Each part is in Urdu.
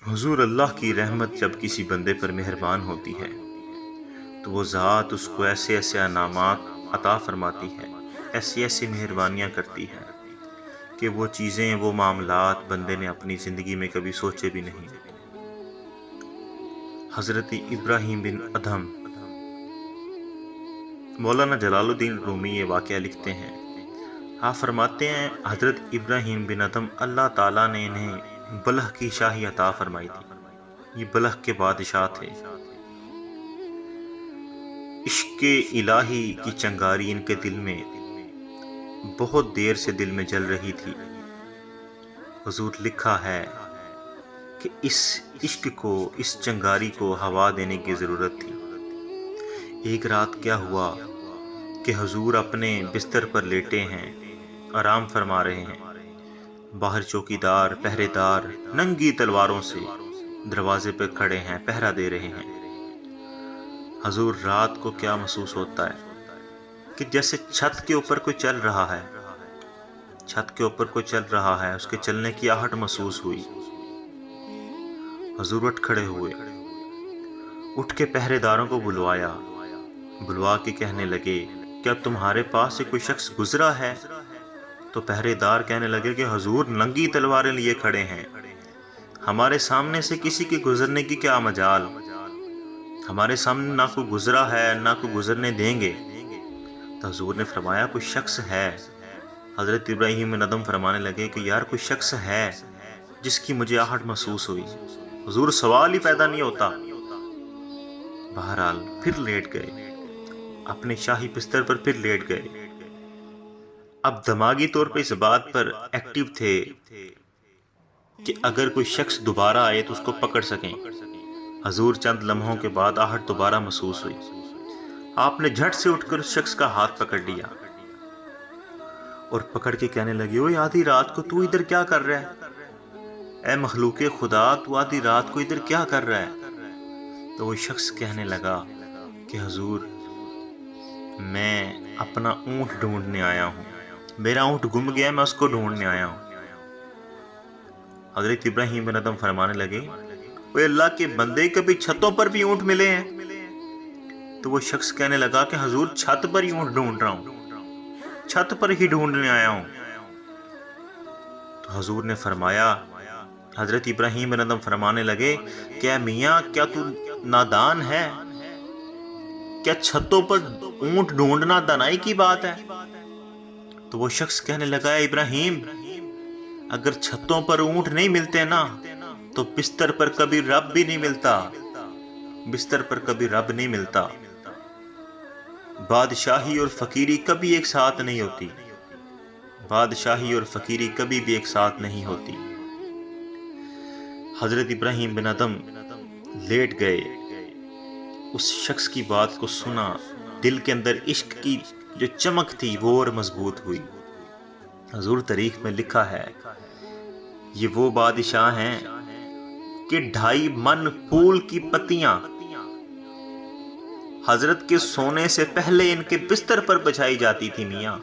حضور اللہ کی رحمت جب کسی بندے پر مہربان ہوتی ہے تو وہ ذات اس کو ایسے ایسے انعامات عطا فرماتی ہے، ایسی ایسی مہربانیاں کرتی ہے کہ وہ چیزیں، وہ معاملات بندے نے اپنی زندگی میں کبھی سوچے بھی نہیں۔ حضرت ابراہیم بن ادھم، مولانا جلال الدین رومی یہ واقعہ لکھتے ہیں۔ آپ فرماتے ہیں حضرت ابراہیم بن ادھم اللہ تعالیٰ نے انہیں بلخ کی شاہی عطا فرمائی تھی۔ یہ بلخ کے بادشاہ تھے۔ عشق الہی کی چنگاری ان کے دل میں بہت دیر سے دل میں جل رہی تھی۔ حضور لکھا ہے کہ اس عشق کو، اس چنگاری کو ہوا دینے کی ضرورت تھی۔ ایک رات کیا ہوا کہ حضور اپنے بستر پر لیٹے ہیں، آرام فرما رہے ہیں۔ باہر چوکیدار، پہرے دار ننگی تلواروں سے دروازے پر کھڑے ہیں، پہرا دے رہے ہیں۔ حضور رات کو کیا محسوس ہوتا ہے کہ جیسے چھت کے اوپر کوئی چل رہا ہے، چھت کے اوپر کوئی چل رہا ہے، اس کے چلنے کی آہٹ محسوس ہوئی۔ حضور اٹھ کھڑے ہوئے، اٹھ کے پہرے داروں کو بلوایا، بلوا کے کہنے لگے کیا تمہارے پاس سے کوئی شخص گزرا ہے؟ تو پہرے دار کہنے لگے کہ حضور ننگی تلواریں لیے کھڑے ہیں، ہمارے سامنے سے کسی کے گزرنے کی کیا مجال، ہمارے سامنے نہ کوئی گزرا ہے نہ کوئی گزرنے دیں گے۔ تو حضور نے فرمایا کوئی شخص ہے۔ حضرت ابراہیم بن ادھم فرمانے لگے کہ یار کوئی شخص ہے جس کی مجھے آہٹ محسوس ہوئی۔ حضور سوال ہی پیدا نہیں ہوتا۔ بہرحال پھر لیٹ گئے، اپنے شاہی بستر پر پھر لیٹ گئے۔ اب دماغی طور پہ اس بات پر ایکٹیو تھے کہ اگر کوئی شخص دوبارہ آئے تو اس کو پکڑ سکیں۔ حضور چند لمحوں کے بعد آہٹ دوبارہ محسوس ہوئی۔ آپ نے جھٹ سے اٹھ کر اس شخص کا ہاتھ پکڑ لیا اور پکڑ کے کہنے لگے اوے آدھی رات کو تو ادھر کیا کر رہا ہے؟ اے مخلوق خدا، تو آدھی رات کو ادھر کیا کر رہا ہے؟ تو وہ شخص کہنے لگا کہ حضور میں اپنا اونٹ ڈھونڈنے آیا ہوں، میرا اونٹ گم گیا، میں اس کو ڈھونڈنے آیا ہوں۔ حضرت ابراہیم بن ادھم فرمانے لگے اوے اللہ کے بندے، کبھی چھتوں پر بھی اونٹ ملے ہیں؟ تو وہ شخص کہنے لگا کہ حضور چھت پر ہی اونٹ ڈھونڈ رہا ہوں، چھت پر ہی ڈھونڈنے آیا ہوں۔ تو حضور نے فرمایا، حضرت ابراہیم بن ادھم فرمانے لگے کہ اے میاں کیا تو نادان ہے؟ کیا چھتوں پر اونٹ ڈھونڈنا دانائی کی بات ہے؟ تو وہ شخص کہنے لگا اے ابراہیم، اگر چھتوں پر اونٹ نہیں ملتے نا تو بستر پر کبھی رب بھی نہیں ملتا، بستر پر کبھی رب نہیں ملتا۔ بادشاہی اور فقیری کبھی ایک ساتھ نہیں ہوتی، بادشاہی اور فقیری کبھی بھی ایک ساتھ نہیں ہوتی۔ حضرت ابراہیم بن ادھم لیٹ گئے، اس شخص کی بات کو سنا، دل کے اندر عشق کی جو چمک تھی وہ اور مضبوط ہوئی۔ حضور تاریخ میں لکھا ہے یہ وہ بادشاہ ہیں کہ 2.5 من پھول کی پتیاں حضرت کے سونے سے پہلے ان کے بستر پر بچھائی جاتی تھی۔ میاں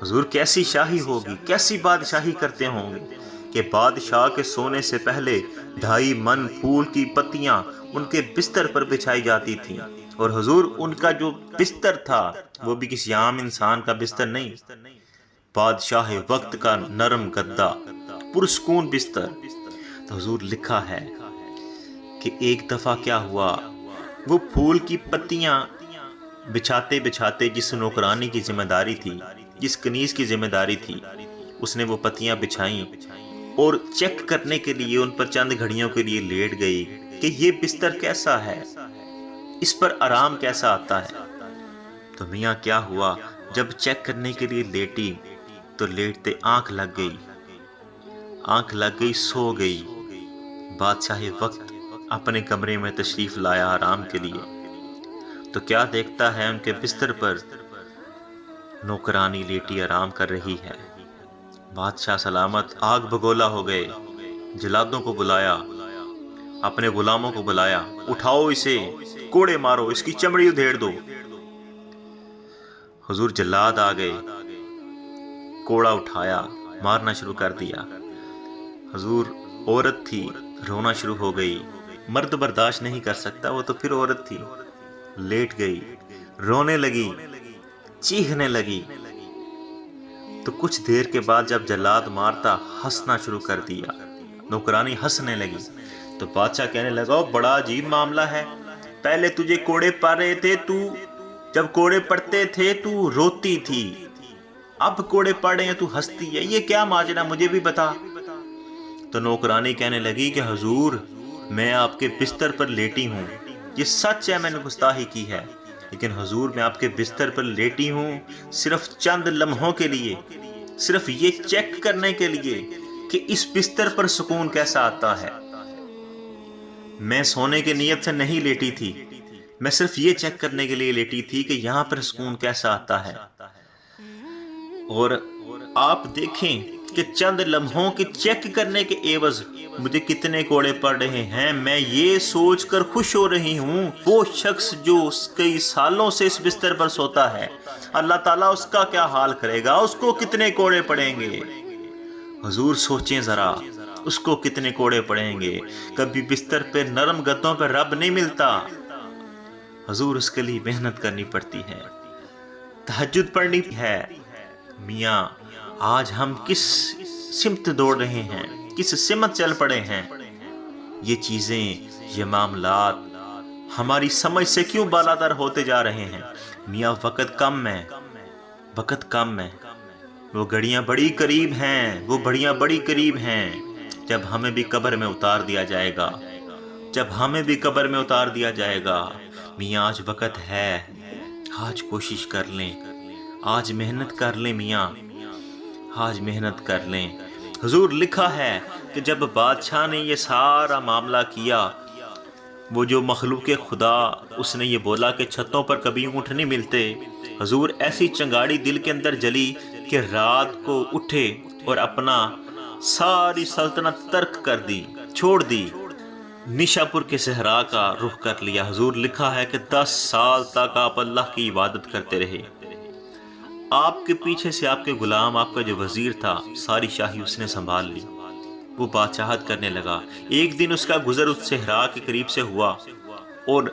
حضور کیسی شاہی ہوگی، کیسی بادشاہی کرتے ہوں گے کہ بادشاہ کے سونے سے پہلے 2.5 من پھول کی پتیاں ان کے بستر پر بچھائی جاتی تھیں۔ اور حضور ان کا جو بستر تھا وہ بھی کسی عام انسان کا بستر نہیں، بادشاہ وقت کا نرم گدا، پرسکون بستر۔ تو حضور لکھا ہے کہ ایک دفعہ کیا ہوا، وہ پھول کی پتیاں بچھاتے بچھاتے جس نوکرانی کی ذمہ داری تھی، جس کنیز کی ذمہ داری تھی، اس نے وہ پتیاں بچھائیں اور چیک کرنے کے لیے ان پر چند گھڑیوں کے لیے لیٹ گئی کہ یہ بستر کیسا ہے، اس پر آرام کیسا آتا ہے۔ تو میاں کیا ہوا، جب چیک کرنے کے لیے لیٹی تو لیٹتے آنکھ لگ گئی، آنکھ لگ گئی، سو گئی۔ بادشاہ وقت اپنے کمرے میں تشریف لایا آرام کے لیے، تو کیا دیکھتا ہے ان کے بستر پر نوکرانی لیٹی آرام کر رہی ہے۔ بادشاہ سلامت آگ بگولا ہو گئے، جلادوں کو بلایا، اپنے غلاموں کو بلایا، اٹھاؤ اسے، کوڑے مارو، اس کی چمڑی ادھیڑ دو۔ حضور جلاد آ گئے، کوڑا اٹھایا، مارنا شروع کر دیا۔ حضور عورت تھی، رونا شروع ہو گئی. مرد برداشت نہیں کر سکتا, وہ تو پھر عورت تھی. لیٹ گئی, رونے لگی, چیخنے لگی. تو کچھ دیر کے بعد جب جلاد مارتا ہنسنا شروع کر دیا, نوکرانی ہنسنے لگی. تو بادشاہ کہنے لگا بڑا عجیب معاملہ ہے, پہلے تجھے کوڑے پڑ رہے تھے, تو جب کوڑے پڑتے تھے تو روتی تھی, اب کوڑے پڑ رہے ہیں تو ہنستی ہے, یہ کیا ماجرا, مجھے بھی بتا. تو نوکرانی کہنے لگی کہ حضور میں آپ کے بستر پر لیٹی ہوں, یہ سچ ہے میں نے گستاخی کی ہے, لیکن حضور میں آپ کے بستر پر لیٹی ہوں صرف چند لمحوں کے لیے, صرف یہ چیک کرنے کے لیے کہ اس بستر پر سکون کیسا آتا ہے. میں سونے کی نیت سے نہیں لیٹی تھی, میں صرف یہ چیک کرنے کے لیے لیٹی تھی کہ یہاں پر سکون کیسا آتا ہے. اور آپ دیکھیں کہ چند لمحوں کے چیک کرنے کے عوض مجھے کتنے کوڑے پڑ رہے ہیں. میں یہ سوچ کر خوش ہو رہی ہوں وہ شخص جو کئی سالوں سے اس بستر پر سوتا ہے, اللہ تعالیٰ اس کا کیا حال کرے گا, اس کو کتنے کوڑے پڑیں گے. حضور سوچیں ذرا, اس کو کتنے کوڑے پڑیں گے. کبھی بستر پہ نرم گدوں پہ رب نہیں ملتا حضور, اس کے لیے محنت کرنی پڑتی ہے, تہجد پڑھنی ہے. میاں آج ہم کس سمت دوڑ رہے ہیں, کس سمت چل پڑے ہیں. یہ چیزیں, یہ معاملات ہماری سمجھ سے کیوں بالاتر ہوتے جا رہے ہیں. میاں وقت کم ہے, وقت کم ہے, وہ گھڑیاں بڑی قریب ہیں, وہ گھڑیاں بڑی قریب ہیں. جب ہمیں بھی قبر میں اتار دیا جائے گا, جب ہمیں بھی قبر میں اتار دیا جائے گا. میاں آج وقت ہے, آج کوشش کر لیں, آج محنت کر لیں. میاں آج محنت کر لیں. حضور لکھا ہے کہ جب بادشاہ نے یہ سارا معاملہ کیا, وہ جو مخلوق خدا, اس نے یہ بولا کہ چھتوں پر کبھی اونٹ نہیں ملتے. حضور ایسی چنگاڑی دل کے اندر جلی کہ رات کو اٹھے اور اپنا ساری سلطنت ترک کر دی, چھوڑ دی, نشاپور کے صحرا کا رخ کر لیا. حضور لکھا ہے کہ 10 سال تک آپ اللہ کی عبادت کرتے رہے. آپ کے پیچھے سے آپ کے غلام, آپ کا جو وزیر تھا, ساری شاہی اس نے سنبھال لی. وہ بادشاہت کرنے لگا. ایک دن اس کا گزر اس صحرا کے قریب سے ہوا, اور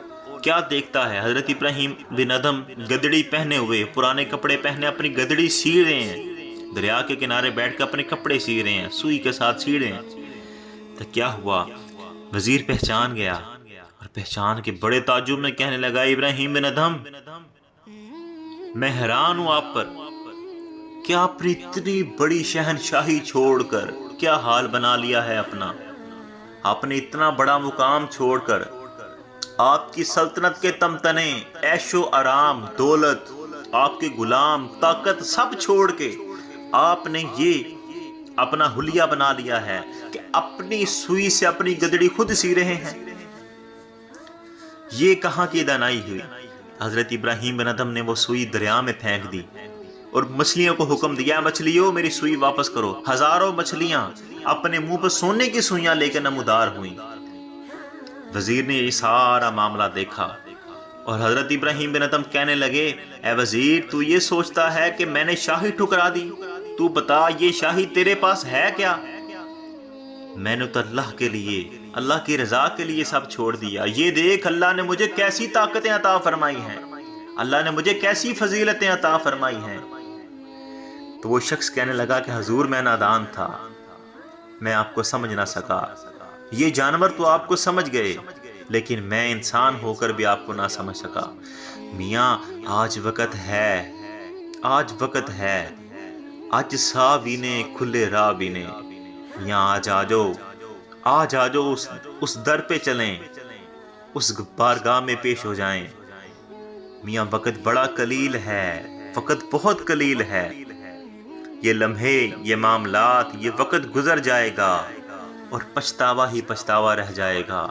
کیا دیکھتا ہے, حضرت ابراہیم بن ادھم گدڑی پہنے ہوئے, پرانے کپڑے پہنے اپنی گدڑی سی رہے ہیں, دریا کے کنارے بیٹھ کے اپنے کپڑے سی رہے ہیں, سوئی کے ساتھ سی رہے ہیں. تو کیا ہوا, وزیر پہچان گیا, اور پہچان کے بڑے تعجب میں کہنے لگا ابراہیم بن ادھم میں حیران ہوں آپ پر, کیا آپ نے اتنی بڑی شہنشاہی چھوڑ کر کیا حال بنا لیا ہے اپنا. آپ نے اتنا بڑا مقام چھوڑ کر, آپ کی سلطنت کے تمتنے, عیش و آرام, دولت, آپ کے غلام, طاقت سب چھوڑ کے آپ نے یہ اپنا حلیہ بنا لیا ہے کہ اپنی سوئی سے اپنی گدڑی خود سی رہے ہیں. یہ کہاں کی دانائی ہوئی. حضرت ابراہیم بن ادھم نے وہ سوئی دریا میں پھینک دی اور مچھلیوں کو حکم دیا, مچھلیوں میری سوئی واپس کرو. ہزاروں مچھلیاں اپنے منہ پر سونے کی سوئیاں لے کے نمودار ہوئیں. وزیر نے یہ سارا معاملہ دیکھا, اور حضرت ابراہیم بن ادھم کہنے لگے, اے وزیر تو یہ سوچتا ہے کہ میں نے شاہی ٹھکرا دی, تو بتا یہ شاہی تیرے پاس ہے کیا. میں نے تو اللہ کے لیے, اللہ کی رضا کے لیے سب چھوڑ دیا. یہ دیکھ اللہ نے مجھے کیسی طاقتیں عطا فرمائی ہیں, اللہ نے مجھے کیسی فضیلتیں عطا فرمائی ہیں. تو وہ شخص کہنے لگا کہ حضور میں نادان تھا, میں آپ کو سمجھ نہ سکا. یہ جانور تو آپ کو سمجھ گئے, لیکن میں انسان ہو کر بھی آپ کو نہ سمجھ سکا. میاں آج وقت ہے, آج وقت ہے, آج سا بینے کھلے راہ بینے. میاں آج آجو, آج آجو, اس در پہ چلیں, اس بارگاہ میں پیش ہو جائیں. میاں وقت بڑا قلیل ہے, وقت بہت قلیل ہے. یہ لمحے, یہ معاملات, یہ وقت گزر جائے گا اور پچھتاوا ہی پچھتاوا رہ جائے گا.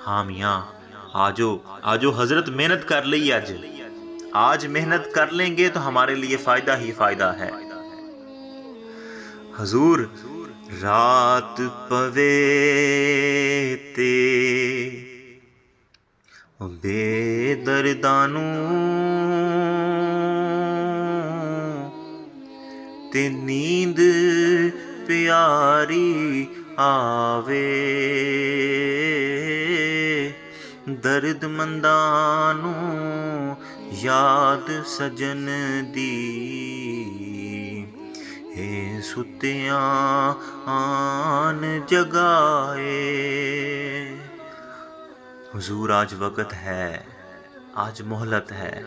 ہاں میاں آجو, آجو حضرت محنت کر لی, آج محنت کر لیں گے تو ہمارے لیے فائدہ ہی فائدہ ہے. حضور رات پوے تے بے دردانو تے نیند پیاری آوے درد مندانو یاد سجن دی اے ستیاں آن جگائے۔ حضور آج وقت ہے، آج مہلت ہے،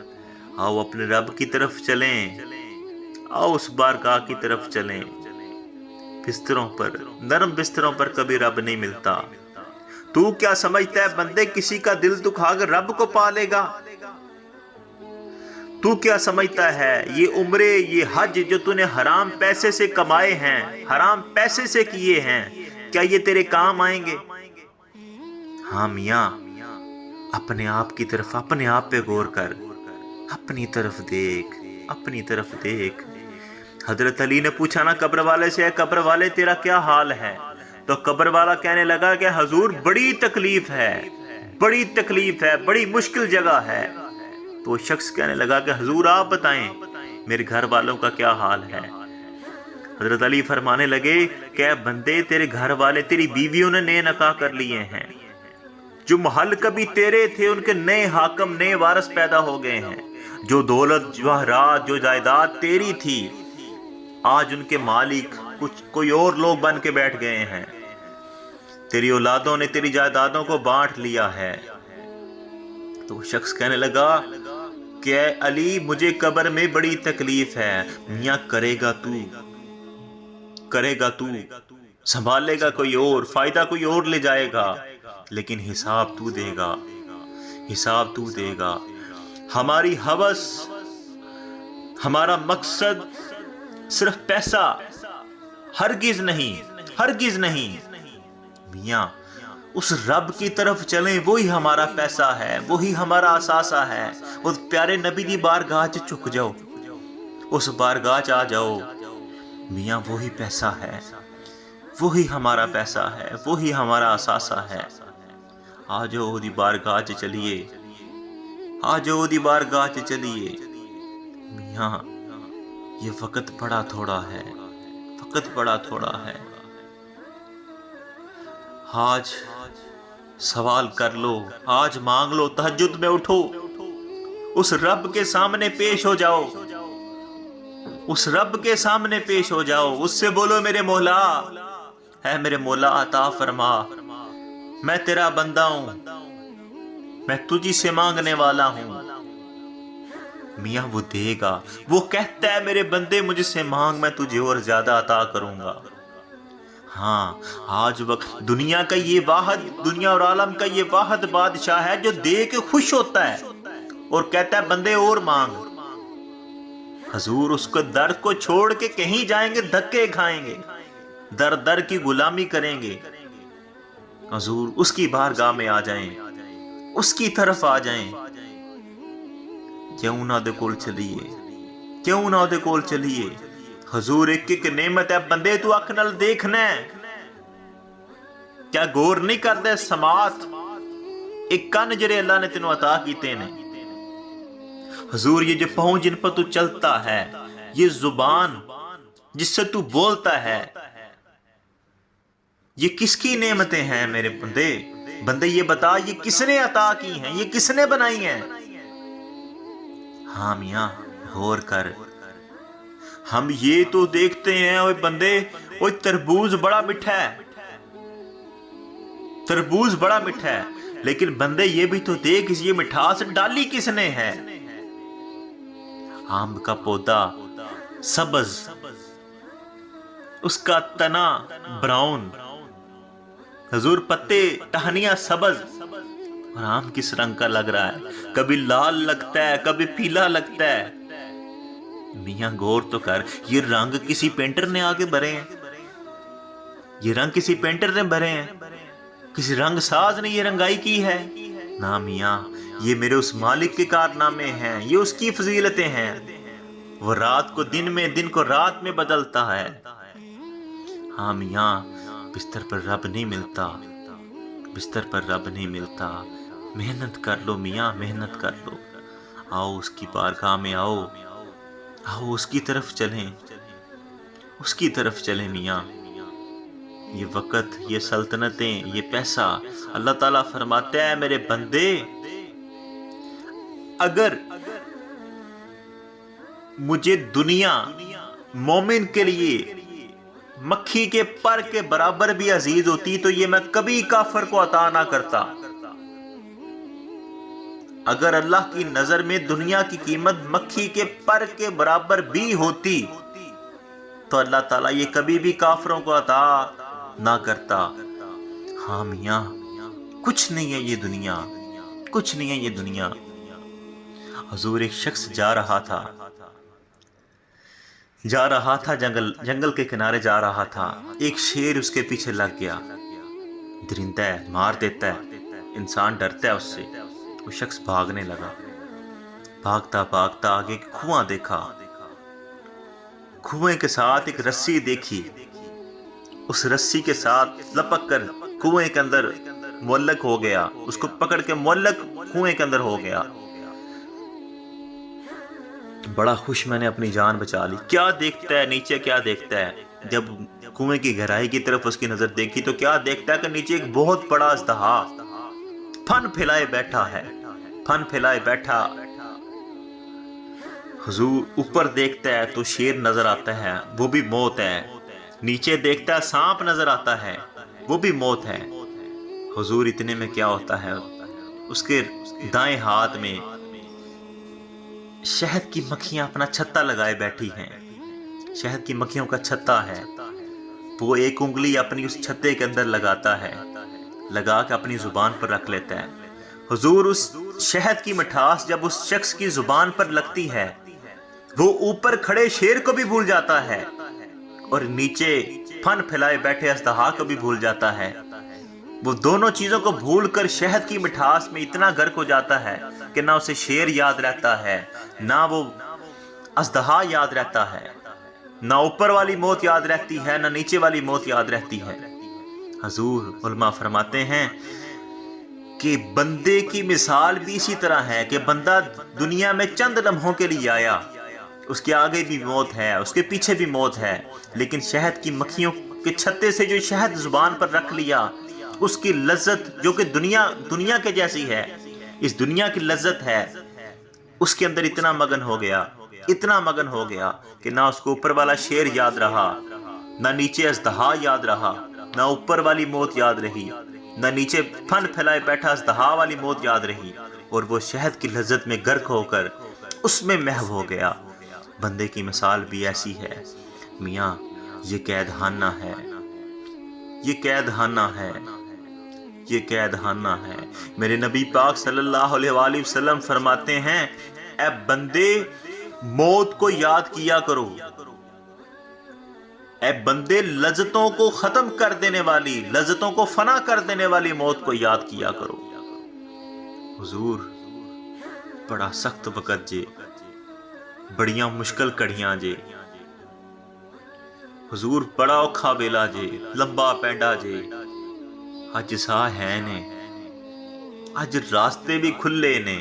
آؤ اپنے رب کی طرف چلیں، آؤ اس بارگاہ کی طرف چلیں۔ بستروں پر، نرم بستروں پر کبھی رب نہیں ملتا۔ تو کیا سمجھتا ہے بندے کسی کا دل دکھا کر رب کو پالے گا؟ تو کیا سمجھتا ہے یہ عمرے، یہ حج جو تو نے حرام پیسے سے کمائے ہیں، حرام پیسے سے کیے ہیں، کیا یہ تیرے کام آئیں گے؟ ہاں میاں، اپنے آپ کی طرف، اپنے آپ پہ غور کر، اپنی طرف دیکھ، اپنی طرف دیکھ۔ حضرت علی نے پوچھا نا قبر والے سے، اے قبر والے تیرا کیا حال ہے؟ تو قبر والا کہنے لگا کہ حضور بڑی تکلیف ہے، بڑی تکلیف ہے، بڑی مشکل جگہ ہے۔ تو شخص کہنے لگا کہ حضور آپ بتائیں میرے گھر والوں کا کیا حال ہے؟ حضرت علی فرمانے لگے کہ اے بندے تیرے گھر والے، تیری بیویوں نے نئے نکاح کر لیے ہیں، جو محل کبھی تیرے تھے ان کے نئے حاکم، نئے وارث پیدا ہو گئے ہیں، جو دولت، جواہرات، جو جائیداد تیری تھی آج ان کے مالک کوئی اور لوگ بن کے بیٹھ گئے ہیں، تیری اولادوں نے تیری جائیدادوں کو بانٹ لیا ہے۔ تو وہ شخص کہنے لگا کہ اے علی مجھے قبر میں بڑی تکلیف ہے۔ میاں کرے گا تو، کرے گا تو، سنبھالے گا کوئی اور، فائدہ کوئی اور لے جائے گا، لیکن حساب تو دے گا، حساب تو دے گا۔ ہماری ہوس، ہمارا مقصد صرف پیسہ ہرگز نہیں، ہرگز نہیں۔ میاں اس رب کی طرف چلیں، وہی ہمارا پیسہ ہے، وہی ہمارا اثاثہ ہے۔ اس پیارے نبی دی بارگاہ چ چک جاؤ، اس بارگاہ چ آ جاؤ، میاں وہی پیسہ ہے، وہی ہمارا پیسہ ہے، وہی ہمارا اثاثہ ہے۔ آ جاؤ دی بارگاہ چ چلیے، آ جاؤ دی بارگاہ چ چلیے۔ میاں یہ وقت بڑا تھوڑا ہے، وقت بڑا تھوڑا ہے۔ آج سوال کر لو، آج مانگ لو، تہجد میں اٹھو، اس رب کے سامنے پیش ہو جاؤ، اس رب کے سامنے پیش ہو جاؤ، اس سے بولو میرے مولا، اے میرے مولا عطا فرما، میں تیرا بندہ ہوں، میں تجھی سے مانگنے والا ہوں۔ میاں وہ دے گا، وہ کہتا ہے میرے بندے مجھ سے مانگ، میں تجھے اور زیادہ عطا کروں گا۔ ہاں آج وقت دنیا کا یہ واحد، دنیا اور عالم کا یہ واحد بادشاہ ہے جو دے کے خوش ہوتا ہے اور کہتا ہے بندے اور مانگ۔ حضور اس کو در کو چھوڑ کے کہیں جائیں گے، دھکے کھائیں گے، در در کی غلامی کریں گے۔ حضور اس کی بارگاہ میں آ جائیں، اس کی طرف آ جائیں۔ کیوں نہ دے کول چلیے، کیوں نہ دے کول چلیے۔ حضور ایک ایک نعمت ہے، بندے تو اکھ نال دیکھنا ہے، کیا غور نہیں کردے؟ سماعت، ایک کان جڑے اللہ نے تینوں عطا کیتے نے۔ حضور یہ جو پاؤں جن پر تو چلتا ہے، یہ زبان جس سے تو بولتا ہے، یہ کس کی نعمتیں ہیں میرے بندے؟ بندے یہ بتا یہ کس نے عطا کی ہیں، یہ کس نے بنائی ہیں؟ ہاں میاں غور کر۔ ہم یہ تو دیکھتے ہیں اوے بندے، اوے تربوز بڑا میٹھا ہے، تربوز بڑا میٹھا ہے، لیکن بندے یہ بھی تو دیکھ یہ مٹھاس ڈالی کس نے ہے؟ آم کا پودا سبز، اس کا تنا براؤن، حضور پتے ٹہنیاں سبز، اور آم کس رنگ کا لگ رہا ہے؟ کبھی لال لگتا ہے، کبھی پیلا لگتا ہے۔ میاں غور تو کر، یہ رنگ کسی پینٹر نے آگے بھرے ہیں، یہ رنگ کسی پینٹر نے بھرے ہیں، کسی رنگ ساز نے یہ رنگائی کی ہے؟ نا میاں، یہ میرے اس مالک کے کارنامے ہیں، یہ اس کی فضیلتیں ہیں۔ وہ رات کو دن میں، دن کو رات میں بدلتا ہے۔ ہاں میاں بستر پر رب نہیں ملتا، بستر پر رب نہیں ملتا۔ محنت کر لو میاں، محنت کر لو، آؤ اس کی بارگاہ میں آؤ، آؤ اس کی طرف چلیں، اس کی طرف چلیں میاں۔ یہ وقت، یہ سلطنتیں، یہ پیسہ. اللہ تعالیٰ فرماتے ہیں میرے بندے اگر مجھے دنیا مومن کے لیے مکھی کے پر کے برابر بھی عزیز ہوتی تو یہ میں کبھی کافر کو عطا نہ کرتا. اگر اللہ کی نظر میں دنیا کی قیمت مکھی کے پر کے برابر بھی ہوتی تو اللہ تعالیٰ یہ کبھی بھی کافروں کو عطا نہ کرتا. ہاں میاں کچھ نہیں ہے یہ دنیا، کچھ نہیں ہے یہ دنیا. حضور ایک شخص جا رہا تھا جنگل کے کنارے جا رہا تھا. ایک شیر اس کے پیچھے لگ گیا. درندہ ہے، مار دیتا ہے، انسان ڈرتا ہے اس سے. وہ شخص بھاگنے لگا. بھاگتا بھاگتا آگے کنواں دیکھا. کنویں کے ساتھ ایک رسی دیکھی. اس رسی کے ساتھ لپک کر کنویں کے اندر معلق ہو گیا. اس کو پکڑ کے معلق کنویں کے اندر ہو گیا. بڑا خوش، میں نے اپنی جان بچا لی. کیا دیکھتا ہے نیچے؟ کیا دیکھتا ہے؟ جب کنویں کی گہرائی کی طرف اس کی نظر دیکھی تو کیا دیکھتا ہے کہ نیچے ایک بہت بڑا اژدہا پھن پھیلائے بیٹھا ہے. پھن پھیلائے بیٹھا. حضور اوپر دیکھتا ہے تو شیر نظر آتا ہے، وہ بھی موت ہے. نیچے دیکھتا ہے سانپ نظر آتا ہے، وہ بھی موت ہے. حضور اتنے میں کیا ہوتا ہے، اس کے دائیں ہاتھ میں شہد کی مکھیاں اپنا چھتا لگائے بیٹھی ہیں. شہد کی مکھیوں کا چھتا ہے. وہ ایک انگلی اپنی اس چھتے کے اندر لگاتا ہے، لگا کے اپنی زبان پر رکھ لیتا ہے. حضور اس شہد کی مٹھاس جب اس شخص کی زبان پر لگتی ہے وہ اوپر کھڑے شیر کو بھی بھول جاتا ہے اور نیچے پھن پھیلائے بیٹھے اژدہا کو بھی بھول جاتا ہے. وہ دونوں چیزوں کو بھول کر شہد کی مٹھاس میں اتنا غرق ہو جاتا ہے کہ نہ اسے شیر یاد رہتا ہے، نہ وہ اژدہا یاد رہتا ہے، نہ اوپر والی موت یاد رہتی ہے، نہ نیچے والی موت یاد رہتی ہے. حضور علماء فرماتے ہیں کہ بندے کی مثال بھی اسی طرح ہے کہ بندہ دنیا میں چند لمحوں کے لیے آیا، اس کے آگے بھی موت ہے، اس کے پیچھے بھی موت ہے، لیکن شہد کی مکھیوں کے چھتے سے جو شہد زبان پر رکھ لیا، اس کی لذت جو کہ دنیا کے جیسی ہے، اس دنیا کی لذت ہے، اس کے اندر اتنا مگن ہو گیا، اتنا مگن ہو گیا کہ نہ اس کو اوپر والا شیر یاد رہا، نہ نیچے اژدہا یاد رہا، نہ اوپر والی موت یاد رہی، نہ نیچے پھن پھیلائے بیٹھا اژدہا والی موت یاد رہی، اور وہ شہد کی لذت میں غرق ہو کر اس میں محو ہو گیا. بندے کی مثال بھی ایسی ہے. میاں یہ قید خانہ ہے، یہ قید خانہ ہے، یہ قید خانہ ہے. میرے نبی پاک صلی اللہ علیہ وآلہ وسلم فرماتے ہیں اے بندے موت کو یاد کیا کرو. اے بندے لذتوں کو ختم کر دینے والی، لذتوں کو فنا کر دینے والی موت کو یاد کیا کرو. حضور بڑا سخت وقت جے، بڑیاں مشکل کڑیاں جے. حضور بڑا اوکھا ویلا جے، لمبا پینڈا جے. اج سا ہے نے، اج راستے بھی کھلے نے.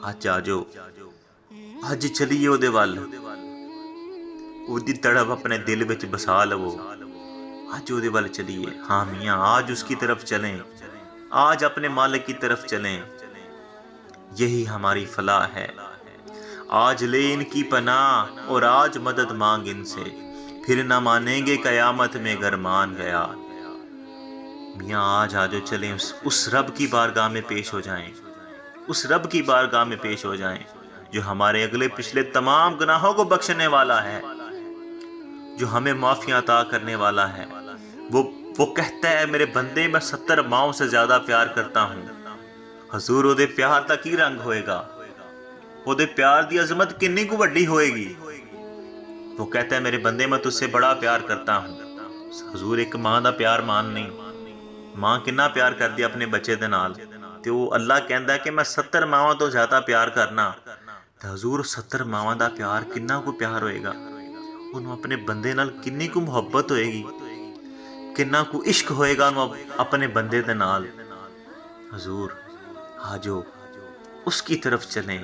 اج آجو، اج چلیے او دے ول، او دی تڑپ اپنے دل وچ بسا لو. آج او دے ول چلیے. ہاں میاں آج اس کی طرف چلیں، آج اپنے مالک کی طرف چلیں. یہی ہماری فلاح ہے. آج لے ان کی پناہ اور آج مدد مانگ ان سے، پھر نہ مانیں گے قیامت میں گر مان گیا. میاں آج آجو چلیں اس رب کی بارگاہ میں پیش ہو جائیں، اس رب کی بارگاہ میں پیش ہو جائیں جو ہمارے اگلے پچھلے تمام گناہوں کو بخشنے والا ہے، جو ہمیں معافیاں عطا کرنے والا ہے. وہ کہتا ہے میرے بندے میں 70 ماؤں سے زیادہ پیار کرتا ہوں. حضور او دے پیار دا کی رنگ ہوئے گا، او دے پیار دی عظمت کنی کو وڈی ہوئے گی. وہ کہتا ہے میرے بندے میں تجھ سے بڑا پیار کرتا ہوں. حضور ایک ماں دا پیار مان نہیں، ماں کنا پیار کر دیا اپنے بچے دے نال، تے وہ اللہ کہندا ہے کہ میں 70 ماواں تو زیادہ پیار کرنا. تے حضور 70 ماواں دا پیار کنا کو پیار ہوئے گا، انہوں اپنے بندے نال کنی کو محبت ہوئے گی، کنا کو عشق ہوئے گا انہوں اپنے بندے دے نال. حضور آجو اس کی طرف چلیں،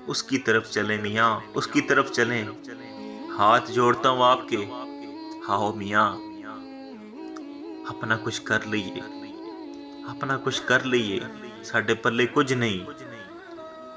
اس کی طرف چلیں میاں، اس کی طرف چلیں. ہاتھ جوڑتا ہوں آپ کے، آؤ میاں ਆਪਣਾ ਕੁਝ ਕਰ ਲਈਏ, ਆਪਣਾ ਕੁਝ ਕਰ ਲਈਏ। ਸਾਡੇ ਪੱਲੇ ਕੁਝ ਨਹੀਂ,